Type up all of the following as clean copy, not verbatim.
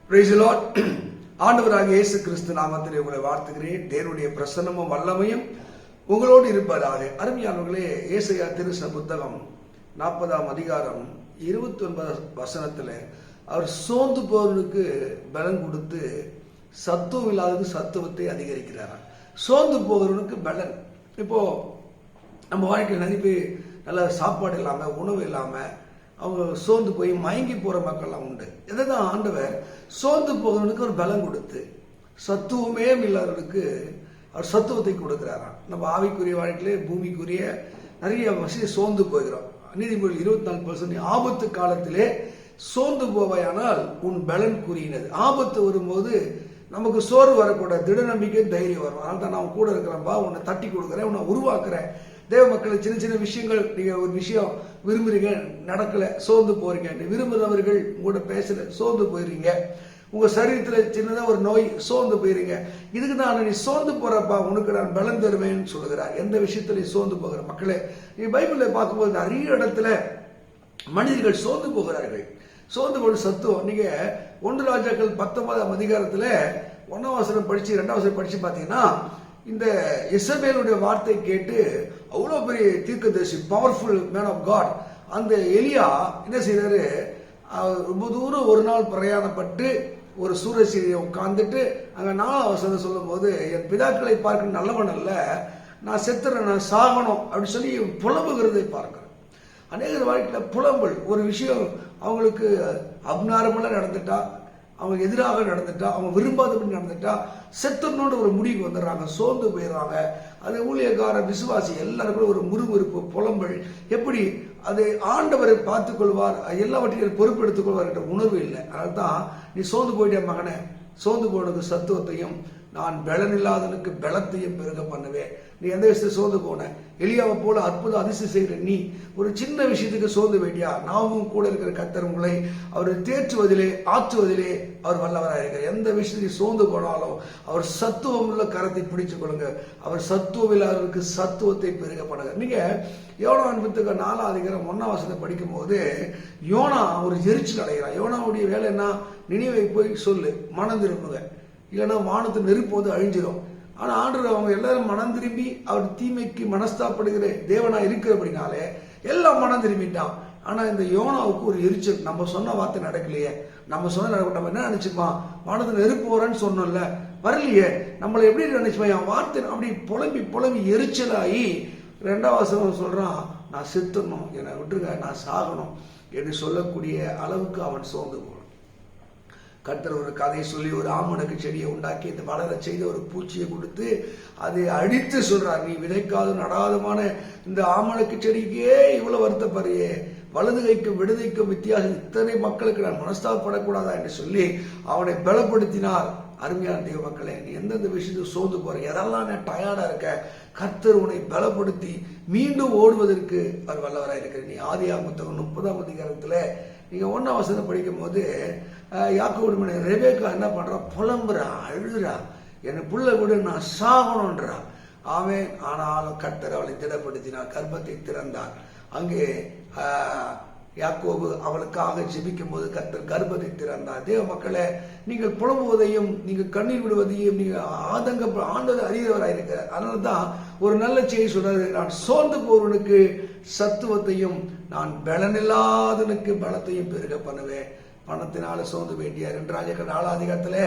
Praise the Lord. ஆண்டவராகிய இயேசு கிறிஸ்து நாமத்திலே உங்களை வாழ்த்துகிறேன். தேவனுடைய பிரசன்னமும் வல்லமையும் உங்களோடு இருப்பதாக. அருமையானவர்களே, ஏசாயா திருசன புத்தகம் 40ஆம் அதிகாரம் 29 வசனத்துல அவர் சோர்ந்து போவதற்கு பலன் கொடுத்து சத்துவம் இல்லாதது சத்துவத்தை அதிகரிக்கிறார். சோர்ந்து போகிறவனுக்கு பலன். இப்போ நம்ம வாழ்க்கையில் நிறைய பேர் நல்ல சாப்பாடு இல்லாம உணவு இல்லாம அவங்க சோர்ந்து போய் மயங்கி போற மக்கள்லாம் உண்டு. இதைதான் ஆண்டவர் சோர்ந்து போகிறவனுக்கு ஒரு பலம் கொடுத்து சத்துவமே இல்லாதவனுக்கு அவர் சத்துவத்தை கொடுக்கிறாராம். நம்ம ஆவிக்குரிய வாழ்க்கையிலே பூமிக்குரிய நிறைய வசதி சோர்ந்து போகிறோம். நீதிமொழி 24% ஆபத்து காலத்திலே சோர்ந்து போவாயானால் உன் பலன் கூறினது. ஆபத்து வரும்போது நமக்கு சோர்வு வரக்கூடாது, திட நம்பிக்கை தைரியம் வரும். அதனால தான் நான் கூட இருக்கிறேன்பா, உன்னை தட்டி கொடுக்குறேன், உன்னை உருவாக்குறேன். தேவ மக்களுக்கு சின்ன சின்ன விஷயங்கள், நீங்க ஒரு விஷயம் விரும்புறீங்க, நடக்கல, சோர்ந்து போறீங்க. விரும்புறவர்கள் உங்களோட பேசல, சோர்ந்து போயிருங்க. உங்க சரீரத்துல சின்னதா ஒரு நோய், சோர்ந்து போயிருங்க. இதுக்கு தான் நீ சோர்ந்து போறப்பா, உனக்கு நான் பலன் தருவேன்னு சொல்லுகிறார். எந்த விஷயத்திலையும் சோர்ந்து போகிற மக்களே, நீ பைபிள்ல பார்க்கும்போது நிறைய இடத்துல மனிதர்கள் சோர்ந்து போகிறார்கள். சோர்ந்து போன சத்துவம். நீங்க 1 ராஜாக்கள் 19ஆம் அதிகாரத்துல 1ஆம் வசனம் படிச்சு 2ஆம் வசனம் படிச்சு பாத்தீங்கன்னா, இந்த இசபேலுடைய வார்த்தை கேட்டு அவ்வளவு பெரிய தீர்க்கதரிசி, பவர்ஃபுல் மேன் ஆஃப் காட், அந்த எலியா என்ன செய்யறாரு, ரொம்ப தூரம் ஒரு நாள் பிரயாணப்பட்டு ஒரு சூரசீரியை உட்கார்ந்துட்டு அங்க 4ஆம் வசனம் சொல்லும் போது, என் பிதாக்களை பார்க்க நல்லவன் அல்ல, நான் செத்துறேன், நான் சாகணும் அப்படின்னு சொல்லி புலம்புகிறதை பார்க்கிறேன். அநேக வாழ்க்கையில புலம்பல். ஒரு விஷயம் அவங்களுக்கு அப்நார்மலா நடந்துட்டா, அவங்க எதிராக நடந்துட்டா, அவங்க விரும்பாதபடி நடந்துட்டா செத்துனோட ஒரு முடிவுக்கு வந்துடுறாங்க, சோர்ந்து போயிடுறாங்க. அது ஊழியக்கார விசுவாசி எல்லாருக்கும் ஒரு முறுமுறுப்பு, புலம்பல். எப்படி அதை ஆண்டவரை பார்த்துக் கொள்வார், எல்லாவற்றையும் பொறுப்பெடுத்துக் கொள்வார் என்ற உணர்வு இல்லை. அதனால்தான் நீ சோர்ந்து போயிட்டே மகனே, சோர்ந்து போனதுக்கு சத்துவத்தையும் நான் பலன் இல்லாதனுக்கு பலத்தையும் பெருக பண்ணுவேன். நீ எந்த விஷயத்தை சோர்ந்து போன, எலியாவை போல அற்புத அதிசயம் செய்கிற நீ ஒரு சின்ன விஷயத்துக்கு சோர்ந்து வேண்டியா, நாமும் கூட இருக்கிற கர்த்தர் உங்களை அவர் தேற்றுவதிலே ஆற்றுவதிலே அவர் வல்லவராக இருக்கிறார். எந்த விஷயத்தையும் சோர்ந்து போனாலும் அவர் சத்துவம் உள்ள கரத்தை பிடிச்சுக் கொள்ளுங்க. அவர் சத்துவம் இல்லாதவருக்கு சத்துவத்தை பெருக பண்ணுங்க. நீங்க யோனாவின் புத்தகம் 4ஆம் அதிகாரம் 1ஆம் வசனத்தை படிக்கும் போது யோனா ஒரு எரிச்சல் அடைகிறான். யோனாவுடைய வேலை என்ன, நினைவை போய் சொல்லு, மனம் திரும்புங்க, இல்லைன்னா வானத்து நெருப்பு வந்து அழிஞ்சிடும். ஆனா ஆண்டவர் அவங்க எல்லாரும் மனம் திரும்பி அவர் தீமைக்கு மனஸ்தாப்படுகிற தேவனா இருக்கிறபடினாலே எல்லாம் மனம் திரும்பிட்டான். ஆனா இந்த யோனாவுக்கு ஒரு எரிச்சல், நம்ம சொன்ன வார்த்தை நடக்கலையே, நம்ம சொன்ன நடக்க, நம்ம என்ன நினைச்சுப்பான், வானத்து நெருப்பு வரேன்னு சொன்னோம்ல, வரலையே, நம்மளை எப்படி நினைச்சுப்பான், என் வார்த்தை அப்படி புலம்பி புலம்பி எரிச்சலாகி 2ஆம் வசனம் சொல்றான், நான் செத்துடணும், என்னை விட்டுருங்க, நான் சாகணும் என்று சொல்லக்கூடிய அளவுக்கு அவன் சோர்ந்து போனான். கர்த்தர் ஒரு கதையை சொல்லி ஒரு ஆமணக்கு செடியை உண்டாக்கி இந்த வளர செய்த ஒரு பூச்சியை கொடுத்து அதை அடித்து சொல்றார், நீ விதைக்காத நடாதமான இந்த ஆமணக்கு செடிக்கே இவ்வளவு வருத்தப்படுறியே, வலது கைக்கும் விடுதைக்கும் வித்தியாசம், இத்தனை மக்களுக்கு நான் மனஸ்தாபப்படக்கூடாதா என்று சொல்லி அவனை பலப்படுத்தினார். அருமையான தேவ மக்களே, நீ எந்தெந்த விஷயத்துக்கு சோர்ந்து போற, எதெல்லாம் நான் டயர்டா இருக்க, கர்த்தர் உன்னை பலப்படுத்தி மீண்டும் ஓடுவதற்கு அவர் வல்லவராக இருக்கிற. நீ ஆதியாகமம் புத்தகம் 30ஆம் அதிகாரத்துல நீங்க 1ஆம் வசனம் படிக்கும் போது யாக்கோபு ரெபேக்கா என்ன பண்றா, புலம்புறா, அழுறா, என் புள்ள கூட நான் சாகணும்ன்றா. ஆமென். ஆனாலும் கர்த்தர் அவளை திடப்படுத்தினார், கர்ப்பத்தை திறந்தார். அங்கே யாக்கோபு அவளுக்காக ஜெபிக்கும் போது கர்த்தர் கர்ப்பத்தை திறந்தார். தேவ மக்களே, நீங்கள் புலம்புவதையும் நீங்கள் கண்ணீர் விடுவதையும் நீங்க ஆண்டவர் அறிகிறவராக இருக்கிறார். அதனாலதான் ஒரு நல்ல செய்தி சொல்றாரு, நான் சோர்ந்து போவனுக்கு சத்துவத்தையும் நான் பலனில்லாதனுக்கு பலத்தையும் பெருக பண்ணுவேன். பணத்தினால சோர்ந்து வேண்டிய 2 ராஜாக்கள் 4ஆம் அதிகாரத்துல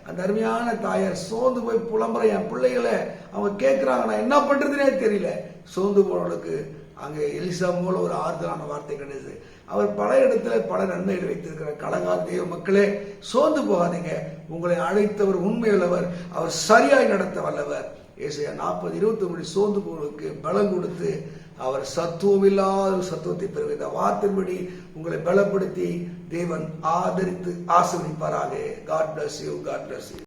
அந்த அருமையான தாயார் சோர்ந்து போய் புலம்புற என் பிள்ளைகளை அவங்க கேட்கிறாங்க, நான் என்ன பண்றதுனே தெரியல. சோர்ந்து போனவளுக்கு அங்கே எலிசா மூலம் ஒரு ஆறுதலான வார்த்தை கிடையாது. அவர் பல இடத்துல பல நன்மைகள் வைத்திருக்கிறார். கலங்காத தேவ மக்களே, சோர்ந்து போகாதீங்க. உங்களை அழைத்தவர் உண்மையுள்ளவர், அவர் சரியாய் நடத்த வல்லவர். ஏசாயா 40:29 சோர்ந்து போவதற்கு பலம் கொடுத்து அவர் சத்துவம் இல்லாத சத்துவத்தை பெறுகிற இந்த வார்த்தையின்படி உங்களை பலப்படுத்தி தேவன் ஆதரித்து ஆசீர்வதிப்பாராக. God bless you. God bless you.